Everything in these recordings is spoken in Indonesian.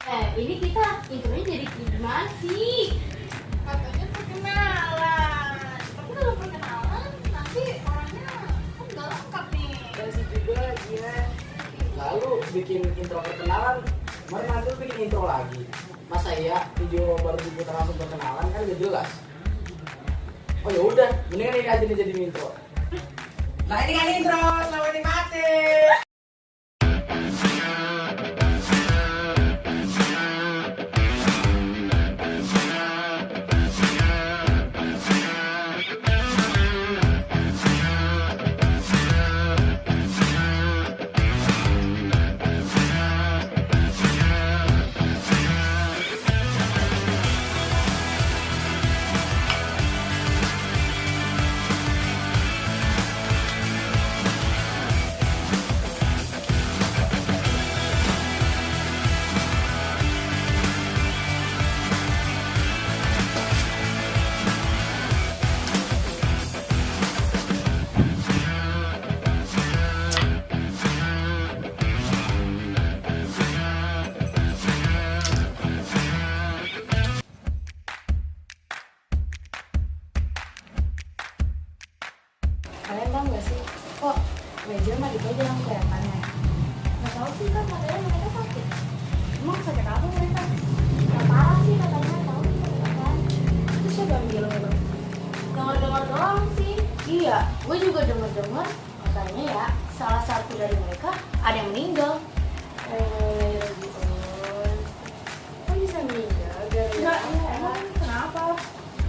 Ini kita intronya jadi gimana sih? Katanya perkenalan. Tapi kalau perkenalan nanti orangnya kan nggak lengkap nih. Dan sih juga dia lalu bikin intro perkenalan, kemarin nanti bikin intro lagi. Masa iya video baru diputar langsung perkenalan kan gak jelas. Oh ya udah, mendingan ini aja nih jadi intro. Nah ini kan intro, selamat menikmati. Kalian tau gak sih, kok meja mah di meja yang kelihatannya? Gak tau sih kan, katanya mereka sakit. Emang sakit apa mereka? Gak parah sih katanya, tau sih kan? Itu siapa yang bilang itu? Dengar-dengar doang sih. Iya, gue juga dengar-dengar katanya ya, salah satu dari mereka ada yang meninggal. Gitu. Kok bisa meninggal? Enggak, emang kenapa?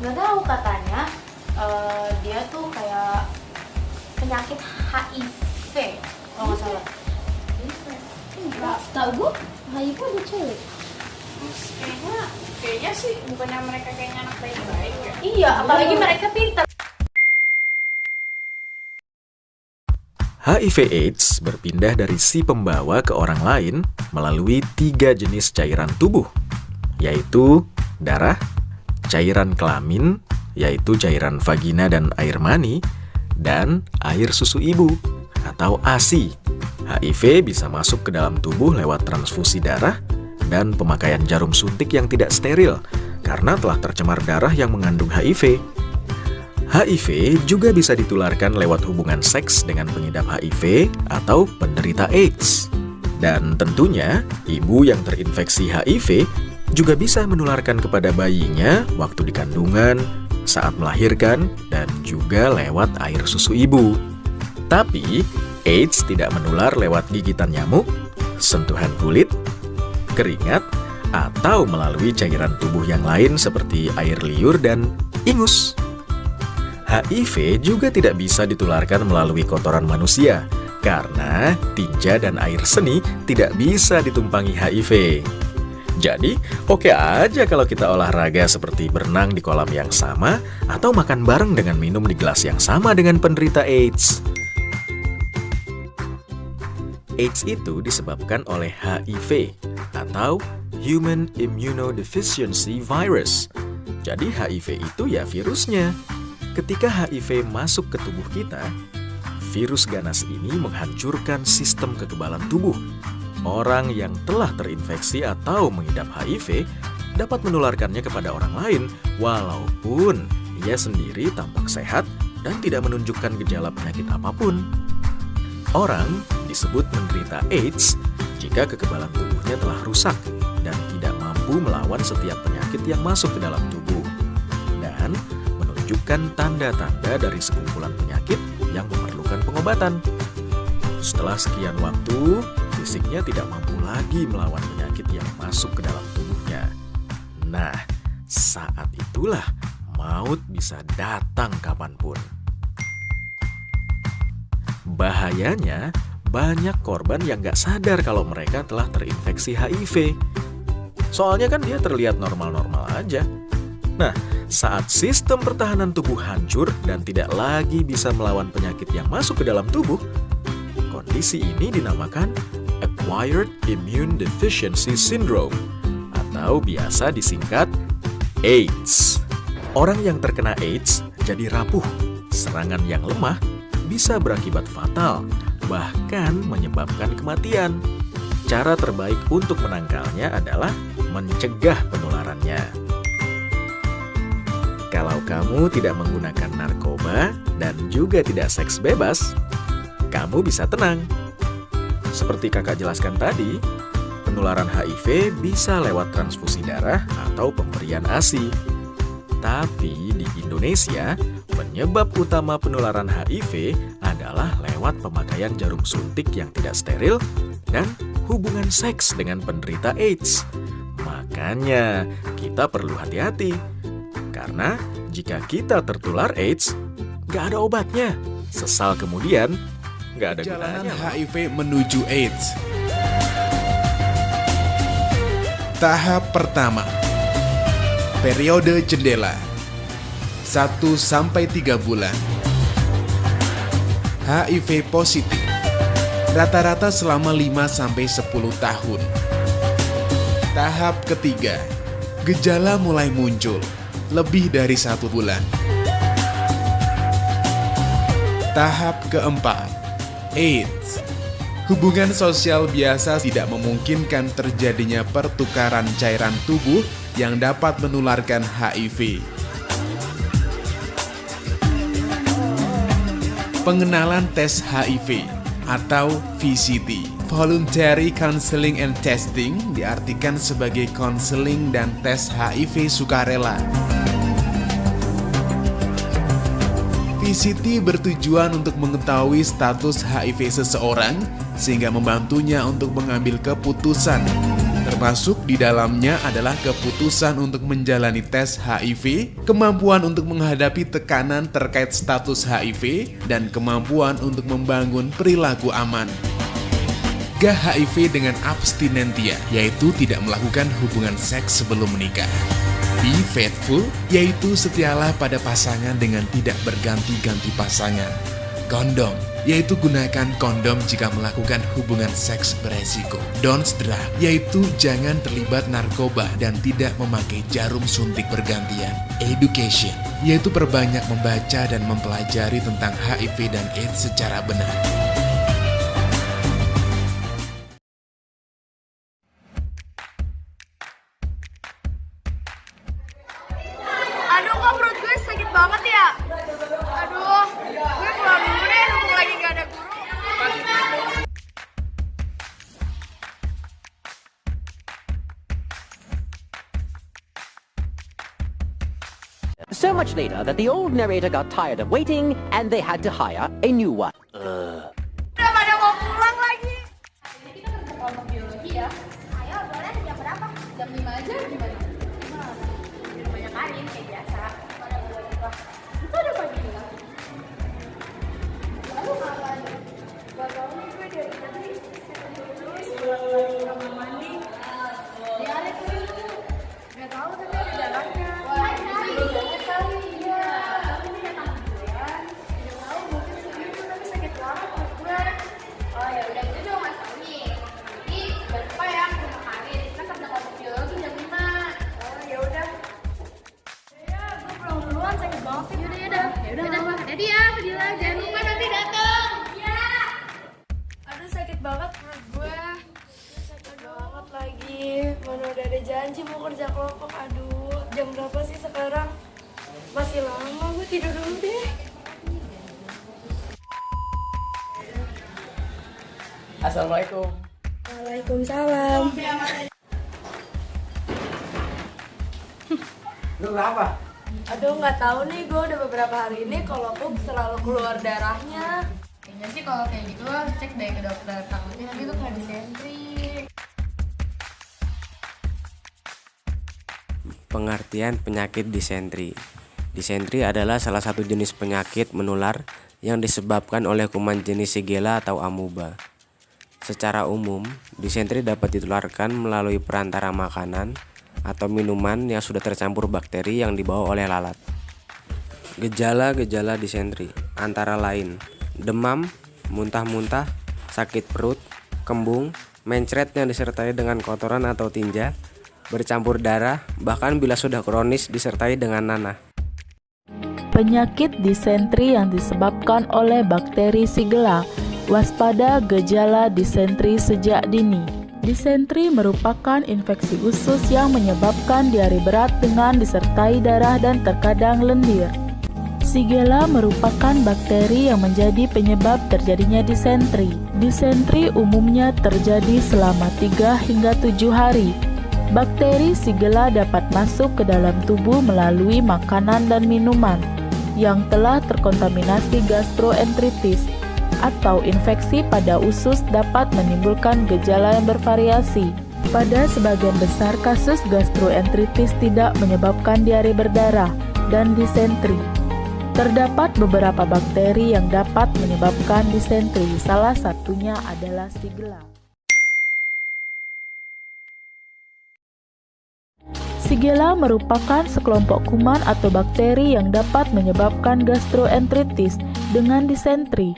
Gak tahu katanya. Dia tuh kayak penyakit HIV kalau nggak salah. Enggak, setahu gue HIV ada cewek. Kayaknya sih bukannya mereka kayaknya anak baik-baik ya. Iya, apalagi mereka pintar. HIV/AIDS berpindah dari si pembawa ke orang lain melalui 3 jenis cairan tubuh, yaitu darah, cairan kelamin, yaitu cairan vagina dan air mani, dan air susu ibu atau ASI. HIV bisa masuk ke dalam tubuh lewat transfusi darah dan pemakaian jarum suntik yang tidak steril karena telah tercemar darah yang mengandung HIV. HIV juga bisa ditularkan lewat hubungan seks dengan pengidap HIV atau penderita AIDS. Dan tentunya, ibu yang terinfeksi HIV juga bisa menularkan kepada bayinya waktu di kandungan, saat melahirkan, dan juga lewat air susu ibu. Tapi, AIDS tidak menular lewat gigitan nyamuk, sentuhan kulit, keringat, atau melalui cairan tubuh yang lain seperti air liur dan ingus. HIV juga tidak bisa ditularkan melalui kotoran manusia, karena tinja dan air seni tidak bisa ditumpangi HIV. Jadi, oke aja kalau kita olahraga seperti berenang di kolam yang sama atau makan bareng dengan minum di gelas yang sama dengan penderita AIDS. AIDS itu disebabkan oleh HIV atau Human Immunodeficiency Virus. Jadi HIV itu ya virusnya. Ketika HIV masuk ke tubuh kita, virus ganas ini menghancurkan sistem kekebalan tubuh. Orang yang telah terinfeksi atau mengidap HIV dapat menularkannya kepada orang lain walaupun ia sendiri tampak sehat dan tidak menunjukkan gejala penyakit apapun. Orang disebut menderita AIDS jika kekebalan tubuhnya telah rusak dan tidak mampu melawan setiap penyakit yang masuk ke dalam tubuh dan menunjukkan tanda-tanda dari sekumpulan penyakit yang memerlukan pengobatan. Setelah sekian waktu, fisiknya tidak mampu lagi melawan penyakit yang masuk ke dalam tubuhnya. Nah, saat itulah maut bisa datang kapanpun. Bahayanya, banyak korban yang gak sadar kalau mereka telah terinfeksi HIV. Soalnya kan dia terlihat normal-normal aja. Nah, saat sistem pertahanan tubuh hancur dan tidak lagi bisa melawan penyakit yang masuk ke dalam tubuh, kondisi ini dinamakan Acquired Immune Deficiency Syndrome atau biasa disingkat AIDS. Orang yang terkena AIDS jadi rapuh, serangan yang lemah bisa berakibat fatal, bahkan menyebabkan kematian. cara terbaik untuk menangkalnya adalah mencegah penularannya. Kalau kamu tidak menggunakan narkoba dan juga tidak seks bebas, kamu bisa tenang. Seperti kakak jelaskan tadi, penularan HIV bisa lewat transfusi darah atau pemberian ASI. Tapi di Indonesia, penyebab utama penularan HIV adalah lewat pemakaian jarum suntik yang tidak steril dan hubungan seks dengan penderita AIDS. Makanya, kita perlu hati-hati. Karena jika kita tertular AIDS, nggak ada obatnya. Sesal kemudian, nggak ada Perjalanan gunanya. HIV menuju AIDS. Tahap pertama. Periode jendela 1-3 bulan. HIV positif rata-rata selama 5-10 tahun. Tahap ketiga. Gejala mulai muncul lebih dari 1 bulan. Tahap keempat. AIDS. Hubungan sosial biasa tidak memungkinkan terjadinya pertukaran cairan tubuh yang dapat menularkan HIV. Pengenalan tes HIV atau VCT, Voluntary Counseling and Testing, diartikan sebagai konseling dan tes HIV sukarela. VCT bertujuan untuk mengetahui status HIV seseorang sehingga membantunya untuk mengambil keputusan. Termasuk di dalamnya adalah keputusan untuk menjalani tes HIV, kemampuan untuk menghadapi tekanan terkait status HIV, dan kemampuan untuk membangun perilaku aman. HIV dengan abstinentia, yaitu tidak melakukan hubungan seks sebelum menikah. Be faithful, yaitu setialah pada pasangan dengan tidak berganti-ganti pasangan. Kondom, yaitu gunakan kondom jika melakukan hubungan seks beresiko. Don't drug, yaitu jangan terlibat narkoba dan tidak memakai jarum suntik bergantian. Education, yaitu perbanyak membaca dan mempelajari tentang HIV dan AIDS secara benar. Aduh, kok perut gue sakit banget ya? Aduh, gue keluar dulu deh, mumpung lagi gak ada guru. So much later that the old narrator got tired of waiting and they had to hire a new one. Udah pada mau pulang lagi. Ini kita ke kelompok biologi ya. Ayo, boleh jam berapa? Jam 5 aja gimana? Di rumahnya Karin, kayak biasa. Itu ada pagi nih. Lalu kapan? Gak tau nih, gue dari tadi terus pulang kamar mandi. Di Alek dulu. Gak tau tapi ada jalannya. Wah, jangan kali. Iya. Tapi ini datang duluan. Gak tau, mungkin segitu tapi sakit banget perut gue. Oh ya udah gitu dong Mas Tony. Nanti jangan lupa ya ke rumah Karin. Kita kerja kelompok biologi jam 5. Oh ya udah. Ya, gue pulang duluan, sakit banget sih. Yaudah. Hati-hati ya, Fadila. Jangan lupa nanti datang. Iya. Aduh sakit banget perut gue. Sakit banget lagi. Mana udah ada janji mau kerja kelompok. Aduh, jam berapa sih sekarang? Masih lama, gue tidur dulu deh. Assalamualaikum. Waalaikumsalam. Lu kenapa? Aduh nggak tahu nih, gue udah beberapa hari ini kalau gue selalu keluar darahnya. Kayaknya sih kalau kayak gitu lo harus cek deh ke dokter. Takutnya nanti tuh kayak disentri. Pengertian penyakit disentri. Disentri adalah salah satu jenis penyakit menular yang disebabkan oleh kuman jenis Shigella atau amuba. Secara umum, disentri dapat ditularkan melalui perantara makanan atau minuman yang sudah tercampur bakteri yang dibawa oleh lalat. Gejala-gejala disentri antara lain demam, muntah-muntah, sakit perut, kembung, mencret yang disertai dengan kotoran atau tinja, bercampur darah, bahkan bila sudah kronis disertai dengan nanah. Penyakit disentri yang disebabkan oleh bakteri Shigella. Waspada gejala disentri sejak dini. Disentri merupakan infeksi usus yang menyebabkan diare berat dengan disertai darah dan terkadang lendir. Shigella merupakan bakteri yang menjadi penyebab terjadinya disentri. Disentri umumnya terjadi selama 3 hingga 7 hari. Bakteri Shigella dapat masuk ke dalam tubuh melalui makanan dan minuman yang telah terkontaminasi gastroenteritis, atau infeksi pada usus dapat menimbulkan gejala yang bervariasi. Pada sebagian besar kasus gastroenteritis tidak menyebabkan diare berdarah dan disentri. Terdapat beberapa bakteri yang dapat menyebabkan disentri, salah satunya adalah Shigella. Shigella merupakan sekelompok kuman atau bakteri yang dapat menyebabkan gastroenteritis dengan disentri.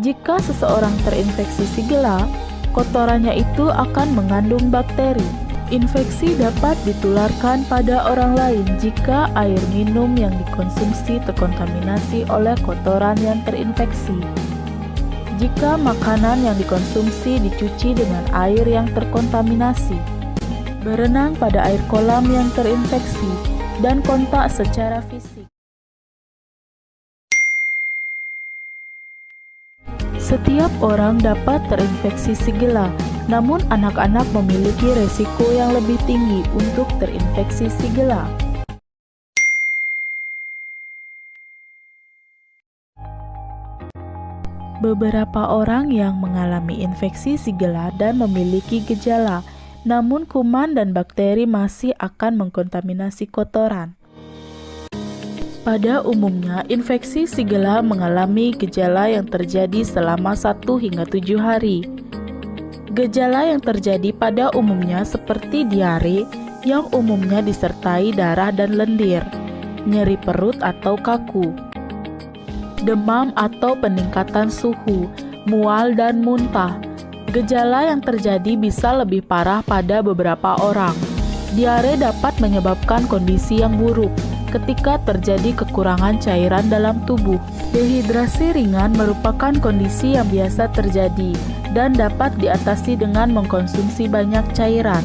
Jika seseorang terinfeksi Shigella, kotorannya itu akan mengandung bakteri. Infeksi dapat ditularkan pada orang lain jika air minum yang dikonsumsi terkontaminasi oleh kotoran yang terinfeksi. Jika makanan yang dikonsumsi dicuci dengan air yang terkontaminasi, berenang pada air kolam yang terinfeksi, dan kontak secara fisik. Setiap orang dapat terinfeksi Shigella, namun anak-anak memiliki resiko yang lebih tinggi untuk terinfeksi Shigella. Beberapa orang yang mengalami infeksi Shigella dan memiliki gejala, namun kuman dan bakteri masih akan mengkontaminasi kotoran. Pada umumnya, infeksi Shigella mengalami gejala yang terjadi selama 1 hingga 7 hari. Gejala yang terjadi pada umumnya seperti diare yang umumnya disertai darah dan lendir, nyeri perut atau kaku, demam atau peningkatan suhu, mual dan muntah. Gejala yang terjadi bisa lebih parah pada beberapa orang. Diare dapat menyebabkan kondisi yang buruk ketika terjadi kekurangan cairan dalam tubuh. Dehidrasi ringan merupakan kondisi yang biasa terjadi dan dapat diatasi dengan mengkonsumsi banyak cairan.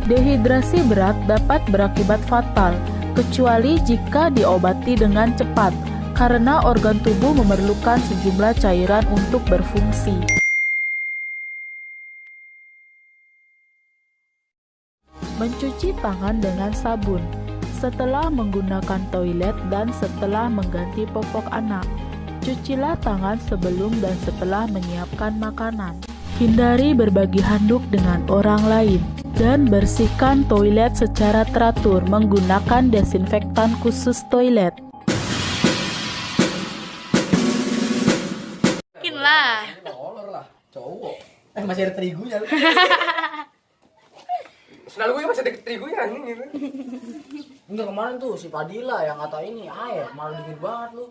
Dehidrasi berat dapat berakibat fatal, kecuali jika diobati dengan cepat, karena organ tubuh memerlukan sejumlah cairan untuk berfungsi. Mencuci tangan dengan sabun setelah menggunakan toilet dan setelah mengganti popok anak. Cucilah tangan sebelum dan setelah menyiapkan makanan. Hindari berbagi handuk dengan orang lain dan bersihkan toilet secara teratur menggunakan desinfektan khusus toilet. Mungkin lah. Olor lah, cowok. Masih ada terigunya. Selalu gue masih ada terigunya ini. Enggak, kemarin tuh si Padilla yang kata ini air malah dingin banget lu.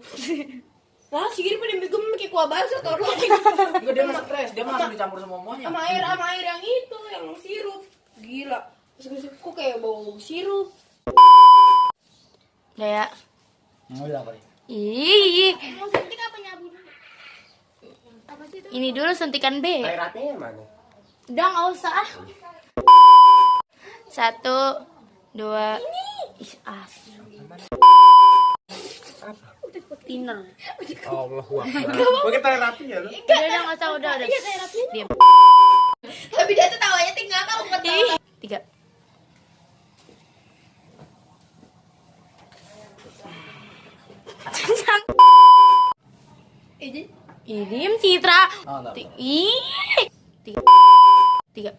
Lah, si Giri pada begum kayak kuah bakso tau lu. Enggak, dia mah stres, dia mah dicampur sama semuanya. Sama air yang itu, yang sirup. Gila. Terus kok kayak bau sirup. Udah ya. Mau apa nih? Ih. Mau suntik apa nyabu dulu? Apa sih itu? Ini dulu suntikan B. Air apinya mana? Udah nggak usah ah. 1, 2. Ih, asu. Tiner. Allah Akbar. Pakai air api ya lu? Udah nggak usah, udah. Diam. Tapi dia tuh tawanya tinggal kamu ketawa. 3. Diem Citra. Ih. 3.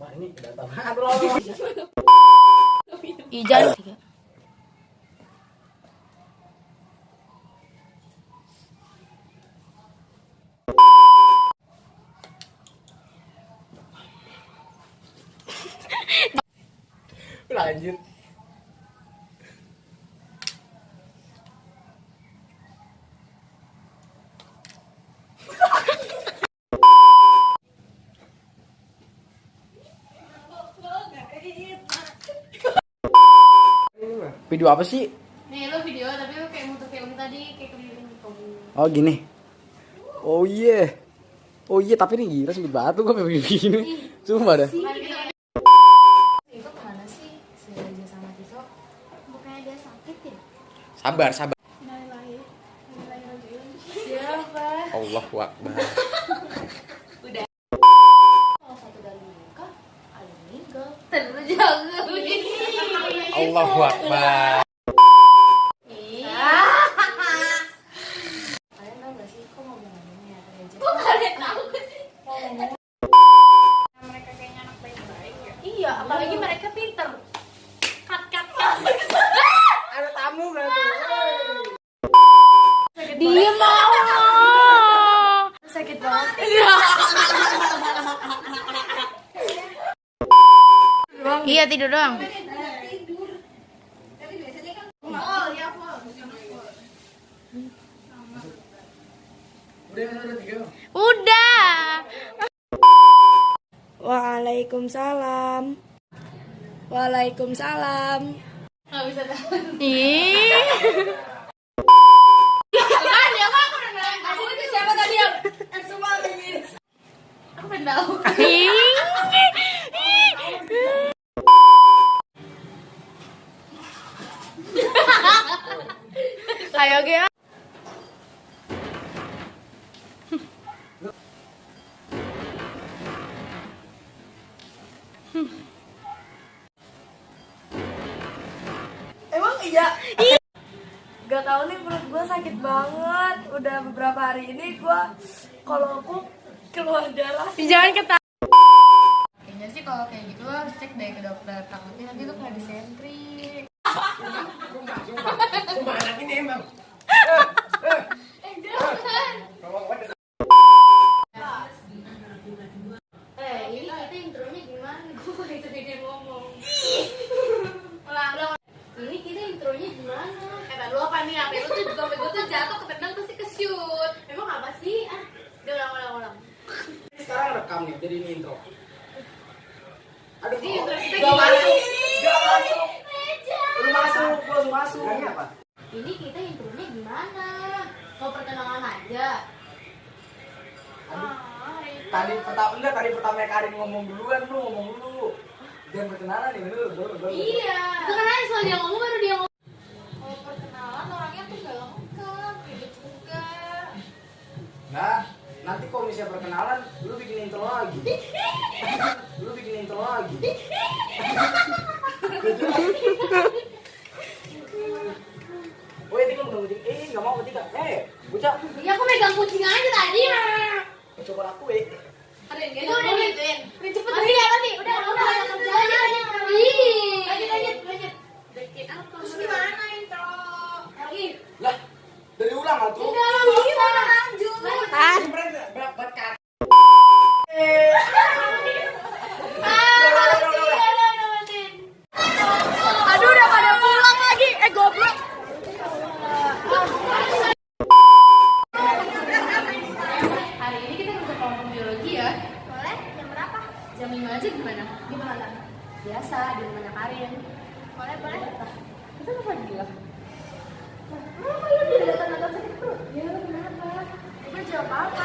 Wah, ini data banget loh. Ijan 3. Lanjut. Video apa sih? Nih lo video tapi lo kayak muter film tadi kayak keliling kamu. Oh gini. Oh iya. Oh iya, tapi ini gila sempit banget tuh gue begini. Sumpah dah. Itu kemana sih si Raja sama Tito? Bukannya dia sakit ya? Sabar. Innalillahi rajiun. Siapa? Allahu Akbar. Kalau satu dari mereka ada meninggal. Terus jangan begini. Allahu Akbar. Kalian tahu gak sih kok ngomong-ngomongnya Raja? Kok kalian tahu sih? Ngomong Mereka kayaknya anak baik-baik ya. iya, apalagi mereka pinter. Cut. Ada tamu kan tuh. Diem mau. Sakit banget. Iya tidur doang. Udah. Waalaikumsalam. Waalaikumsalam. Nggak bisa tahan. Ih. Kan ya aku udah bilang. Aku itu siapa tadi yang semua begini. Aku pengen tahu. Ayo Gea. Emang iya? Gak tau nih, perut gue sakit banget. Udah beberapa hari ini gue kalau aku keluar darah. Jangan ketawa. Kayaknya sih kalau kayak gitu lo harus cek deh ke dokter. Takutnya nanti tuh kena disentri. Sumpah anak ini emang. Ini kita intronya gimana? Gue itu dia ngomong. Ulang. Ini kita intronya gimana? Kata lu apa nih? Apa lu tuh juga gue tuh jatuh ketendang pasti ke-shoot. Emang apa sih? Udah ulang. Ini sekarang rekam nih, jadi ini intro. Aduh, Jadi intro kita gak gimana? masuk. Belum masuk. Ini apa? Ini kita intronya gimana? Mau perkenalan aja. Tadi pertama Karin ngomong duluan, lu ngomong dulu. Jangan perkenalan nih, dulu. Iya. Itu kan aja soal dia ngomong baru dia ngomong. Kalau perkenalan orangnya tuh gak lengkap, gitu juga. Nah, nanti kalau misalnya perkenalan, lu bikin intro lagi. Oh ya, tinggal megang kucing. Nggak mau kucing. Bocah. Ya aku megang kucing aja tadi. Coba aku Ada yang gak udah gituin. Cepet apa sih? Udah. Lanjut. Dikit apa? Terus gimana intro? Lagi. Lah, dari ulang atuh. Udah bisa. Lanjut. Berkat. Aduh, udah pada pulang lagi. Goblok. Hari ini kita bisa kelompok biologi ya. Boleh? Jam berapa? Jam 5 aja gimana? Di mana? Biasa di rumahnya Karin. Boleh. Kita apa gila? Kenapa ya dia datang sakit perut? Ya kenapa? Gue jawab apa?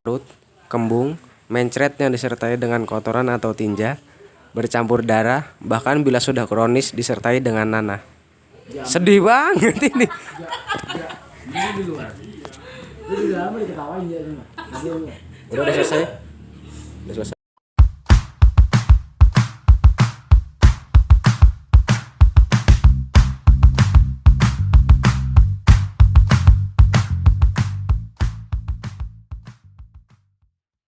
Perut, kembung, mencret yang disertai dengan kotoran atau tinja, bercampur darah, bahkan bila sudah kronis disertai dengan nanah. Sedih banget ini. Ini di luar. Lu di dalam diketawain dia. Udah selesai? Udah selesai.